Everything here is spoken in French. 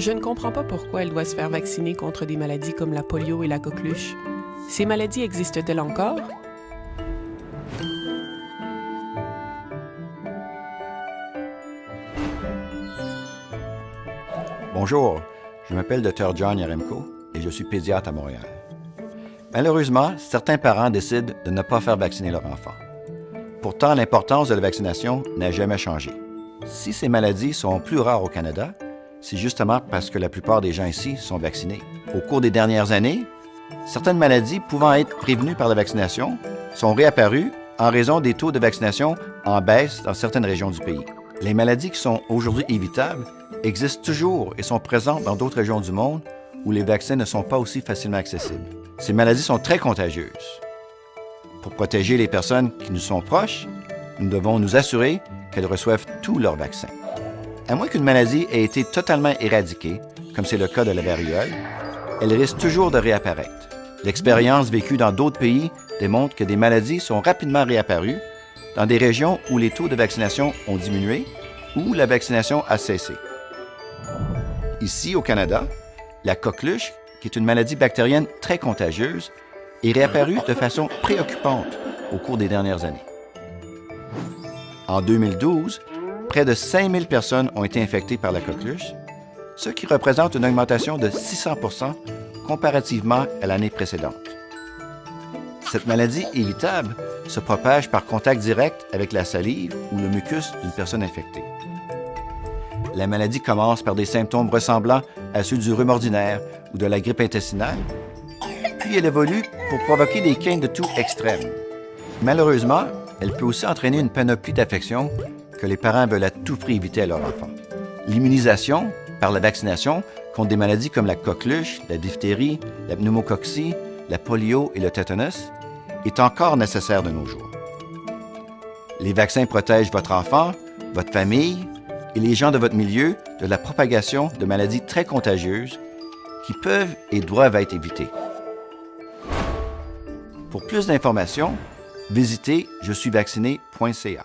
Je ne comprends pas pourquoi elle doit se faire vacciner contre des maladies comme la polio et la coqueluche. Ces maladies existent-elles encore? Bonjour, je m'appelle Dr John Yaremko et je suis pédiatre à Montréal. Malheureusement, certains parents décident de ne pas faire vacciner leur enfant. Pourtant, l'importance de la vaccination n'a jamais changé. Si ces maladies sont plus rares au Canada, c'est justement parce que la plupart des gens ici sont vaccinés. Au cours des dernières années, certaines maladies pouvant être prévenues par la vaccination sont réapparues en raison des taux de vaccination en baisse dans certaines régions du pays. Les maladies qui sont aujourd'hui évitables existent toujours et sont présentes dans d'autres régions du monde où les vaccins ne sont pas aussi facilement accessibles. Ces maladies sont très contagieuses. Pour protéger les personnes qui nous sont proches, nous devons nous assurer qu'elles reçoivent tous leurs vaccins. À moins qu'une maladie ait été totalement éradiquée, comme c'est le cas de la variole, elle risque toujours de réapparaître. L'expérience vécue dans d'autres pays démontre que des maladies sont rapidement réapparues dans des régions où les taux de vaccination ont diminué ou la vaccination a cessé. Ici, au Canada, la coqueluche, qui est une maladie bactérienne très contagieuse, est réapparue de façon préoccupante au cours des dernières années. En 2012, près de 5000 personnes ont été infectées par la coqueluche, ce qui représente une augmentation de 600 % comparativement à l'année précédente. Cette maladie évitable se propage par contact direct avec la salive ou le mucus d'une personne infectée. La maladie commence par des symptômes ressemblant à ceux du rhume ordinaire ou de la grippe intestinale, puis elle évolue pour provoquer des quintes de toux extrêmes. Malheureusement, elle peut aussi entraîner une panoplie d'affections que les parents veulent à tout prix éviter à leur enfant. L'immunisation par la vaccination contre des maladies comme la coqueluche, la diphtérie, la pneumococcie, la polio et le tétanos est encore nécessaire de nos jours. Les vaccins protègent votre enfant, votre famille et les gens de votre milieu de la propagation de maladies très contagieuses qui peuvent et doivent être évitées. Pour plus d'informations, visitez je suis vacciné.ca.